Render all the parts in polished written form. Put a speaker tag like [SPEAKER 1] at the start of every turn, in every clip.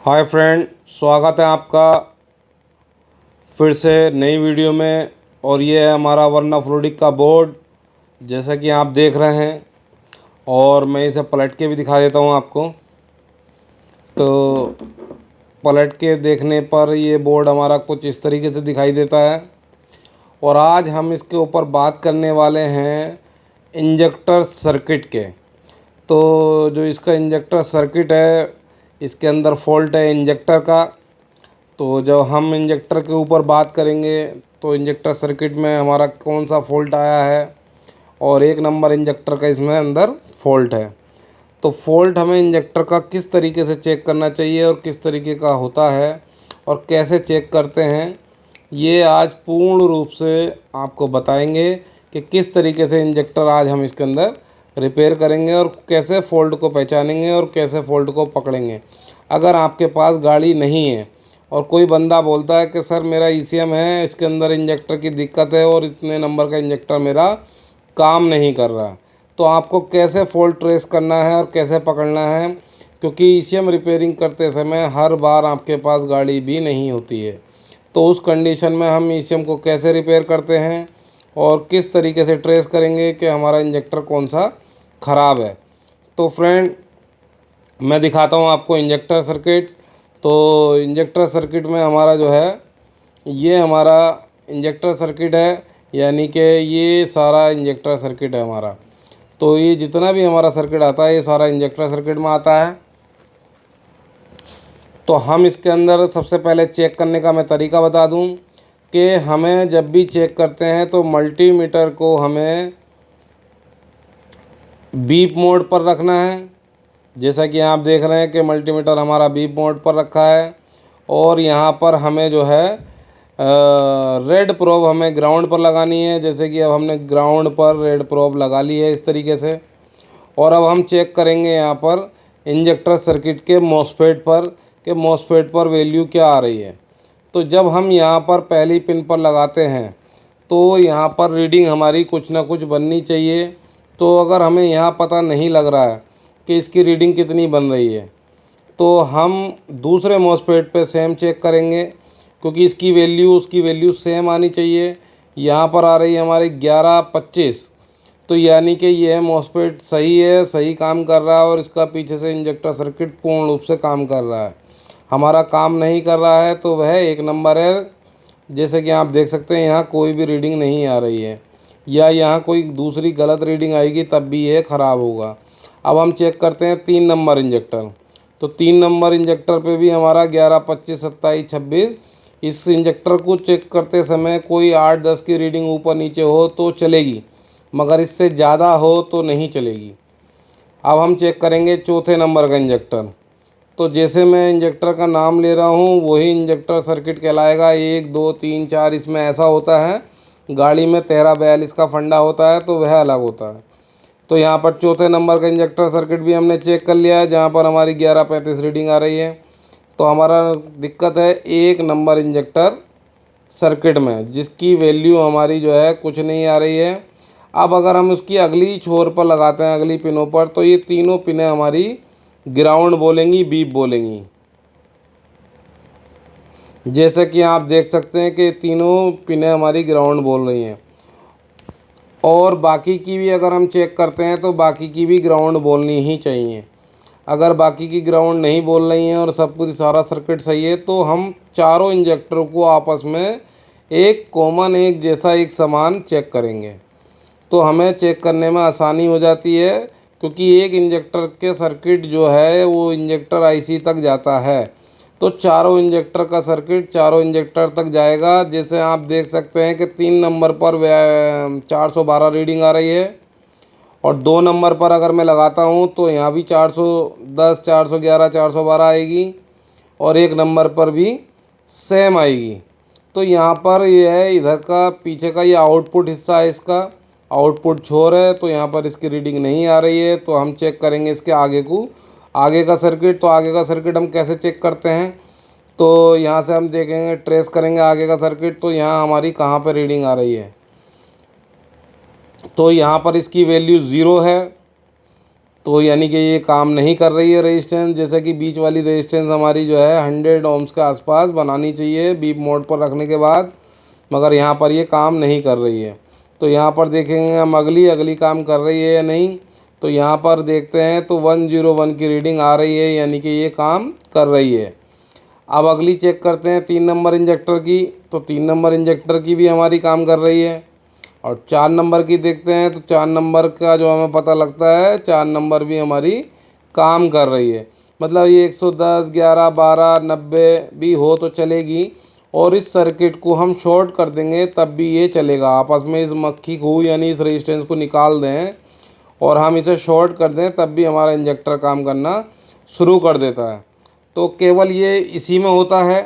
[SPEAKER 1] Hi friend, स्वागत है आपका फिर से नई वीडियो में। और ये है हमारा वर्ना फ्लोडिक का बोर्ड, जैसा कि आप देख रहे हैं। और मैं इसे पलट के भी दिखा देता हूँ आपको। तो पलट के देखने पर ये बोर्ड हमारा कुछ इस तरीके से दिखाई देता है। और आज हम इसके ऊपर बात करने वाले हैं इंजेक्टर सर्किट के। तो जो इसका इंजेक्टर सर्किट है, इसके अंदर फॉल्ट है इंजेक्टर का। तो जब हम इंजेक्टर के ऊपर बात करेंगे तो इंजेक्टर सर्किट में हमारा कौन सा फॉल्ट आया है, और एक नंबर इंजेक्टर का इसमें अंदर फॉल्ट है। तो फॉल्ट हमें इंजेक्टर का किस तरीके से चेक करना चाहिए और किस तरीके का होता है और कैसे चेक करते हैं, ये आज पूर्ण रूप से आपको बताएंगे कि किस तरीके से इंजेक्टर आज हम इसके अंदर रिपेयर करेंगे और कैसे फ़ॉल्ट को पहचानेंगे और कैसे फ़ॉल्ट को पकड़ेंगे। अगर आपके पास गाड़ी नहीं है और कोई बंदा बोलता है कि सर मेरा ईसीएम है, इसके अंदर इंजेक्टर की दिक्कत है और इतने नंबर का इंजेक्टर मेरा काम नहीं कर रहा, तो आपको कैसे फ़ॉल्ट ट्रेस करना है और कैसे पकड़ना है। क्योंकि ईसीएम रिपेयरिंग करते समय हर बार आपके पास गाड़ी भी नहीं होती है। तो उस कंडीशन में हम ईसीएम को कैसे रिपेयर करते हैं और किस तरीके से ट्रेस करेंगे कि हमारा इंजेक्टर कौन सा ख़राब है। तो फ्रेंड, मैं दिखाता हूँ आपको इंजेक्टर सर्किट। तो इंजेक्टर सर्किट में हमारा जो है, ये हमारा इंजेक्टर सर्किट है, यानी कि ये सारा इंजेक्टर सर्किट है हमारा। तो ये जितना भी हमारा सर्किट आता है ये सारा इंजेक्टर सर्किट में आता है। तो हम इसके अंदर सबसे पहले चेक करने का मैं तरीका बता दूं कि हमें जब भी चेक करते हैं तो मल्टीमीटर को हमें बीप मोड पर रखना है। जैसा कि आप देख रहे हैं कि मल्टीमीटर हमारा बीप मोड पर रखा है। और यहाँ पर हमें जो है रेड प्रोब हमें ग्राउंड पर लगानी है। जैसे कि अब हमने ग्राउंड पर रेड प्रोब लगा ली है इस तरीके से। और अब हम चेक करेंगे यहाँ पर इंजेक्टर सर्किट के मॉसफेट पर कि मॉसफेट पर वैल्यू क्या आ रही है। तो जब हम यहाँ पर पहली पिन पर लगाते हैं तो यहाँ पर रीडिंग हमारी कुछ ना कुछ बननी चाहिए। तो अगर हमें यहाँ पता नहीं लग रहा है कि इसकी रीडिंग कितनी बन रही है, तो हम दूसरे मॉसफेट पे सेम चेक करेंगे, क्योंकि इसकी वैल्यू उसकी वैल्यू सेम आनी चाहिए। यहाँ पर आ रही है हमारी 11-25, तो यानी कि यह मॉसफेट सही है, सही काम कर रहा है और इसका पीछे से इंजेक्टर सर्किट पूर्ण रूप से काम कर रहा है। हमारा काम नहीं कर रहा है तो वह एक नंबर है। जैसे कि आप देख सकते हैं यहाँ कोई भी रीडिंग नहीं आ रही है, या यहाँ कोई दूसरी गलत रीडिंग आएगी तब भी ये ख़राब होगा। अब हम चेक करते हैं 3 नंबर इंजेक्टर। तो 3 नंबर इंजेक्टर पे भी हमारा 11, 25, 27, 26। इस इंजेक्टर को चेक करते समय कोई 8-10 की रीडिंग ऊपर नीचे हो तो चलेगी, मगर इससे ज़्यादा हो तो नहीं चलेगी। अब हम चेक करेंगे चौथे नंबर का इंजेक्टर। तो जैसे मैं इंजेक्टर का नाम ले रहा हूँ वही इंजेक्टर सर्किट कहलाएगा। 1, 2, 3, 4 इसमें ऐसा होता है। गाड़ी में 13-42 का फंडा होता है तो वह अलग होता है। तो यहाँ पर चौथे नंबर का इंजेक्टर सर्किट भी हमने चेक कर लिया है, जहाँ पर हमारी 11-35 रीडिंग आ रही है। तो हमारा दिक्कत है 1 नंबर इंजेक्टर सर्किट में, जिसकी वैल्यू हमारी जो है कुछ नहीं आ रही है। अब अगर हम उसकी अगली छोर पर लगाते हैं, अगली पिनों पर, तो ये तीनों पिनें हमारी ग्राउंड बोलेंगी, बीप बोलेंगी। जैसे कि आप देख सकते हैं कि तीनों पिनें हमारी ग्राउंड बोल रही हैं। और बाकी की भी अगर हम चेक करते हैं तो बाकी की भी ग्राउंड बोलनी ही चाहिए। अगर बाकी की ग्राउंड नहीं बोल रही हैं और सब कुछ सारा सर्किट सही है तो हम चारों इंजेक्टरों को आपस में एक कॉमन, एक जैसा, एक समान चेक करेंगे। तो हमें चेक करने में आसानी हो जाती है, क्योंकि एक इंजेक्टर के सर्किट जो है वो इंजेक्टर आईसी तक जाता है। तो चारों इंजेक्टर का सर्किट चारों इंजेक्टर तक जाएगा। जैसे आप देख सकते हैं कि 3 नंबर पर 412 रीडिंग आ रही है, और 2 नंबर पर अगर मैं लगाता हूँ तो यहाँ भी 410, 411, 412 आएगी, और 1 नंबर पर भी सेम आएगी। तो यहाँ पर ये है, इधर का पीछे का ये आउटपुट हिस्सा है, इसका आउटपुट छोर है, तो यहाँ पर इसकी रीडिंग नहीं आ रही है। तो हम चेक करेंगे इसके आगे को, आगे का सर्किट। तो आगे का सर्किट हम कैसे चेक करते हैं, तो यहाँ से हम देखेंगे, ट्रेस करेंगे आगे का सर्किट। तो यहाँ हमारी कहाँ पर रीडिंग आ रही है, तो यहाँ पर इसकी वैल्यू 0 है। तो यानी कि ये काम नहीं कर रही है रेजिस्टेंस। जैसे कि बीच वाली रेजिस्टेंस हमारी जो है 100 ओम्स के आसपास बनानी चाहिए बीप मोड पर रखने के बाद, मगर यहाँ पर ये काम नहीं कर रही है। तो यहाँ पर देखेंगे हम अगली काम कर रही है या नहीं। तो यहाँ पर देखते हैं तो 101 की रीडिंग आ रही है, यानी कि ये काम कर रही है। अब अगली चेक करते हैं 3 नंबर इंजेक्टर की। तो 3 नंबर इंजेक्टर की भी हमारी काम कर रही है। और 4 नंबर की देखते हैं तो 4 नंबर का जो हमें पता लगता है 4 नंबर भी हमारी काम कर रही है। मतलब ये 110, 11, 12, 90 भी हो तो चलेगी, और इस सर्किट को हम शॉर्ट कर देंगे तब भी ये चलेगा। आपस में इस मक्खी को यानी इस रेजिस्टेंस को निकाल दें और हम इसे शॉर्ट कर दें तब भी हमारा इंजेक्टर काम करना शुरू कर देता है। तो केवल ये इसी में होता है।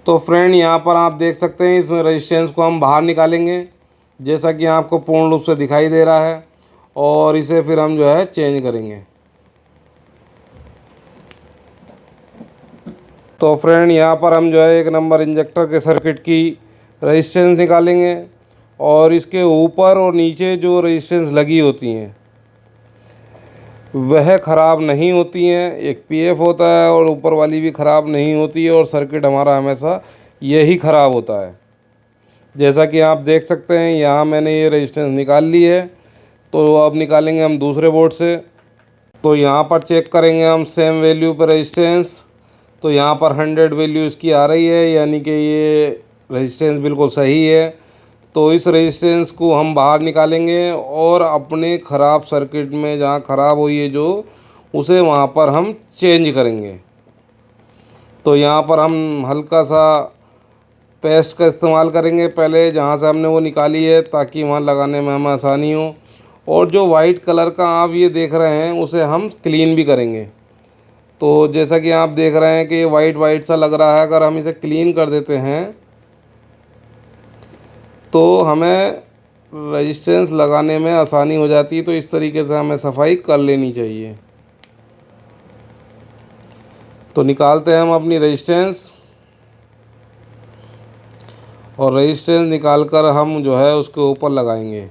[SPEAKER 1] तो फ्रेंड यहाँ पर आप देख सकते हैं इसमें रेजिस्टेंस को हम बाहर निकालेंगे, जैसा कि आपको पूर्ण रूप से दिखाई दे रहा है, और इसे फिर हम जो है चेंज करेंगे। तो फ्रेंड यहाँ पर हम जो है 1 नंबर इंजेक्टर के सर्किट की रेजिस्टेंस निकालेंगे, और इसके ऊपर और नीचे जो रेजिस्टेंस लगी होती हैं वह ख़राब नहीं होती हैं। एक पीएफ होता है और ऊपर वाली भी ख़राब नहीं होती है, और सर्किट हमारा हमेशा यही ख़राब होता है। जैसा कि आप देख सकते हैं यहाँ मैंने ये रेजिस्टेंस निकाल ली है। तो अब निकालेंगे हम दूसरे बोर्ड से। तो यहाँ पर चेक करेंगे हम सेम वैल्यू पर रेजिस्टेंस। तो यहाँ पर 100 वैल्यू इसकी आ रही है, यानी कि ये रेजिस्टेंस बिल्कुल सही है। तो इस रेजिस्टेंस को हम बाहर निकालेंगे और अपने ख़राब सर्किट में जहाँ ख़राब हुई है जो, उसे वहाँ पर हम चेंज करेंगे। तो यहाँ पर हम हल्का सा पेस्ट का इस्तेमाल करेंगे पहले जहाँ से हमने वो निकाली है, ताकि वहाँ लगाने में हमें आसानी हो। और जो वाइट कलर का आप ये देख रहे हैं उसे हम क्लीन भी करेंगे। तो जैसा कि आप देख रहे हैं कि ये वाइट वाइट सा लग रहा है, अगर हम इसे क्लीन कर देते हैं तो हमें रेजिस्टेंस लगाने में आसानी हो जाती है। तो इस तरीके से हमें सफाई कर लेनी चाहिए। तो निकालते हैं हम अपनी रेजिस्टेंस, और रेजिस्टेंस निकाल कर हम जो है उसके ऊपर लगाएंगे।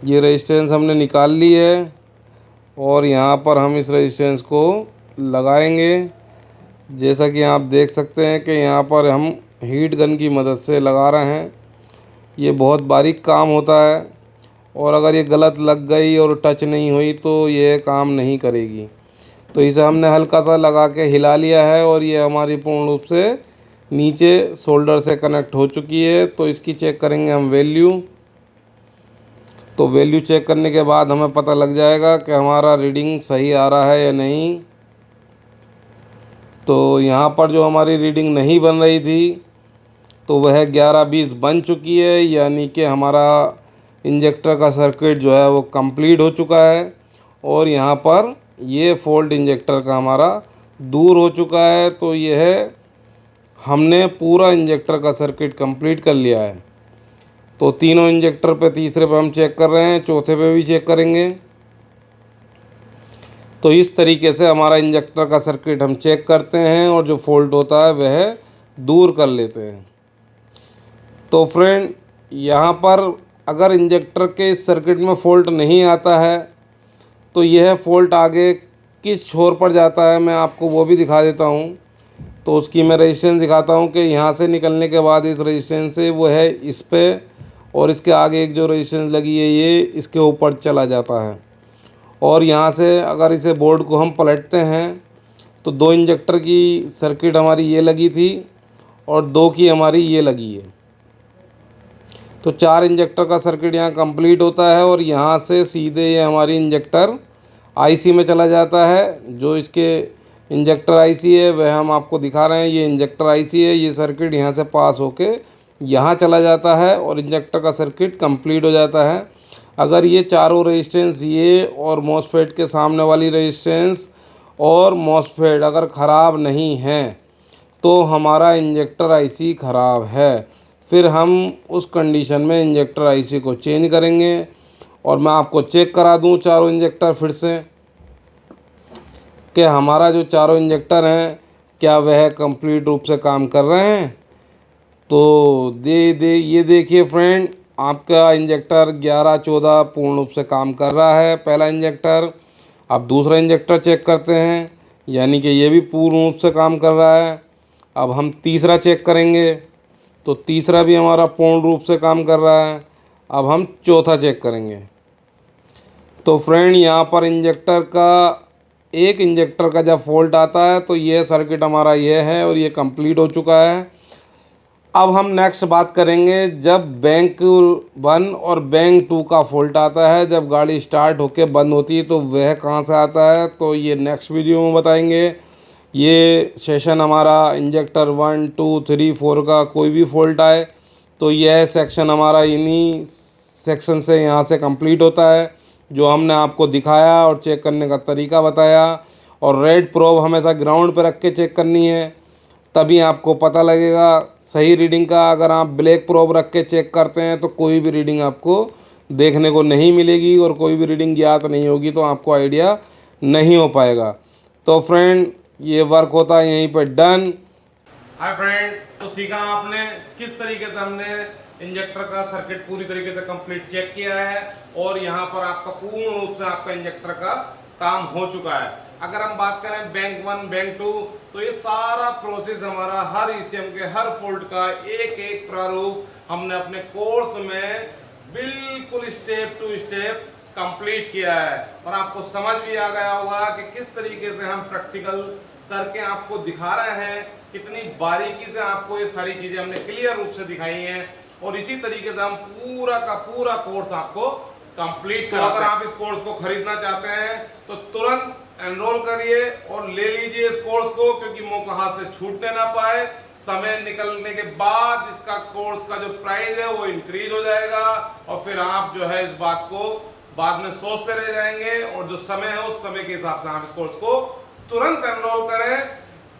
[SPEAKER 1] ये रेजिस्टेंस हमने निकाल ली है, और यहाँ पर हम इस रेजिस्टेंस को लगाएंगे। जैसा कि आप देख सकते हैं कि यहाँ पर हम हीट गन की मदद से लगा रहे हैं। ये बहुत बारीक काम होता है, और अगर ये गलत लग गई और टच नहीं हुई तो ये काम नहीं करेगी। तो इसे हमने हल्का सा लगा के हिला लिया है, और ये हमारी पूर्ण रूप से नीचे शोल्डर से कनेक्ट हो चुकी है। तो इसकी चेक करेंगे हम वैल्यू। तो वैल्यू चेक करने के बाद हमें पता लग जाएगा कि हमारा रीडिंग सही आ रहा है या नहीं। तो यहाँ पर जो हमारी रीडिंग नहीं बन रही थी तो वह 11-20 बन चुकी है, यानी कि हमारा इंजेक्टर का सर्किट जो है वो कंप्लीट हो चुका है। और यहाँ पर ये फॉल्ट इंजेक्टर का हमारा दूर हो चुका है। तो यह हमने पूरा इंजेक्टर का सर्किट कंप्लीट कर लिया है। तो तीनों इंजेक्टर पे, तीसरे पे हम चेक कर रहे हैं, चौथे पे भी चेक करेंगे। तो इस तरीके से हमारा इंजेक्टर का सर्किट हम चेक करते हैं, और जो फॉल्ट होता है वह दूर कर लेते हैं। तो फ्रेंड यहाँ पर अगर इंजेक्टर के इस सर्किट में फ़ॉल्ट नहीं आता है तो यह फ़ॉल्ट आगे किस छोर पर जाता है मैं आपको वो भी दिखा देता हूँ। तो उसकी मैं रेजिस्टेंस दिखाता हूँ कि यहाँ से निकलने के बाद इस रेजिस्टेंस से वो है इस पे, और इसके आगे एक जो रेजिस्टेंस लगी है ये इसके ऊपर चला जाता है। और यहाँ से अगर इसे बोर्ड को हम पलटते हैं तो 2 इंजेक्टर की सर्किट हमारी ये लगी थी, और 2 की हमारी ये लगी है। तो 4 इंजेक्टर का सर्किट यहाँ कंप्लीट होता है, और यहाँ से सीधे ये हमारी इंजेक्टर आईसी में चला जाता है। जो इसके इंजेक्टर आईसी है वह हम आपको दिखा रहे हैं, ये इंजेक्टर आईसी है। ये सर्किट यहाँ से पास होके यहाँ चला जाता है, और इंजेक्टर का सर्किट कंप्लीट हो जाता है। अगर ये चारों रेजिस्टेंस, ये और मॉसफेट के सामने वाली रेजिस्टेंस और मॉसफेट अगर ख़राब नहीं हैं तो हमारा इंजेक्टर आईसी ख़राब है। फिर हम उस कंडीशन में इंजेक्टर आईसी को चेंज करेंगे। और मैं आपको चेक करा दूं चारों इंजेक्टर फिर से, कि हमारा जो चारों इंजेक्टर हैं क्या वह कंप्लीट रूप से काम कर रहे हैं। तो ये देखिए फ्रेंड, आपका इंजेक्टर 11-14 पूर्ण रूप से काम कर रहा है, पहला इंजेक्टर। अब दूसरा इंजेक्टर चेक करते हैं, यानी कि ये भी पूर्ण रूप से काम कर रहा है। अब हम तीसरा चेक करेंगे, तो तीसरा भी हमारा पूर्ण रूप से काम कर रहा है। अब हम चौथा चेक करेंगे। तो फ्रेंड यहाँ पर एक इंजेक्टर का जब फॉल्ट आता है तो ये सर्किट हमारा ये है और ये कंप्लीट हो चुका है। अब हम नेक्स्ट बात करेंगे जब बैंक 1 और बैंक 2 का फॉल्ट आता है, जब गाड़ी स्टार्ट होके बंद होती है तो वह कहाँ से आता है, तो ये नेक्स्ट वीडियो में बताएंगे। ये सेशन हमारा इंजेक्टर 1, 2, 3, 4 का कोई भी फॉल्ट आए तो यह सेक्शन हमारा इन्हीं सेक्शन से यहाँ से कंप्लीट होता है, जो हमने आपको दिखाया और चेक करने का तरीका बताया। और रेड प्रोब हमेशा ग्राउंड पर रख के चेक करनी है, तभी आपको पता लगेगा सही रीडिंग का। अगर आप ब्लैक प्रोब रख के चेक करते हैं तो कोई भी रीडिंग आपको देखने को नहीं मिलेगी और कोई भी रीडिंग ज्ञात नहीं होगी, तो आपको आइडिया नहीं हो पाएगा। तो फ्रेंड, ये वर्क होता है यहीं पर डन।
[SPEAKER 2] हाय फ्रेंड, तो सीखा आपने किस तरीके से हमने इंजेक्टर का सर्किट पूरी तरीके से कंप्लीट चेक किया है और यहाँ पर आपका पूर्ण रूप से आपका इंजेक्टर का काम हो चुका है। अगर हम बात करें बैंक 1, बैंक 2, तो ये सारा प्रोसेस हमारा हर ईसीएम के हर फॉल्ट का एक एक प्रारूप हमने अपने कोर्स में बिल्कुल स्टेप टू स्टेप कंप्लीट किया है और आपको समझ भी आ गया होगा कि किस तरीके से हम प्रैक्टिकल करके आपको दिखा रहे हैं, कितनी बारीकी से आपको ये सारी चीजें हमने क्लियर रूप से दिखाई हैं और इसी तरीके से हम पूरा का पूरा कोर्स आपको कंप्लीट कराते हैं। अगर आप इस कोर्स को खरीदना चाहते हैं तो तुरंत एनरोल करिए और ले लीजिए इस कोर्स को, क्योंकि मौका हाथ से छूटने ना पाए। समय निकलने के बाद इसका कोर्स का जो प्राइस है वो इंक्रीज हो जाएगा और फिर आप जो है इस बात को बाद में सोचते रह जाएंगे और जो समय है उस समय के हिसाब से आप इस कोर्स को तुरंत एनरोल करें।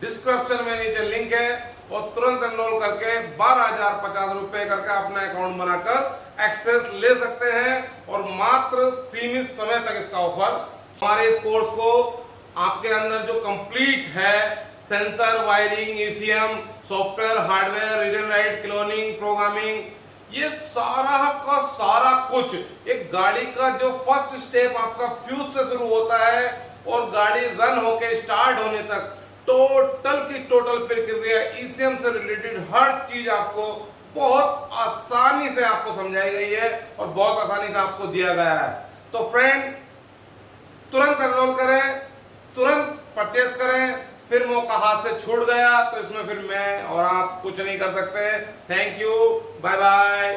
[SPEAKER 2] डिस्क्रिप्शन में नीचे लिंक है और तुरंत एनरोल करके 12,050 रुपए करके अपना अकाउंट बनाकर एक्सेस ले सकते हैं और मात्र सीमित समय तक इसका ऑफर। हमारे इस कोर्स को आपके अंदर जो कंप्लीट है sensor, wiring, ECM, software, hardware, read and right, cloning, programming, ये सारा का सारा कुछ एक गाड़ी का जो फर्स्ट स्टेप आपका फ्यूज से शुरू होता है और गाड़ी रन होके स्टार्ट होने तक टोटल की टोटल प्रक्रिया ईसीएम से रिलेटेड हर चीज आपको बहुत आसानी से आपको समझाई गई है और बहुत आसानी से आपको दिया गया है। तो फ्रेंड, तुरंत एनरोल करें, तुरंत परचेस करें, फिर मौका हाथ से छूट गया तो इसमें फिर मैं और आप कुछ नहीं कर सकते। Thank you, bye bye.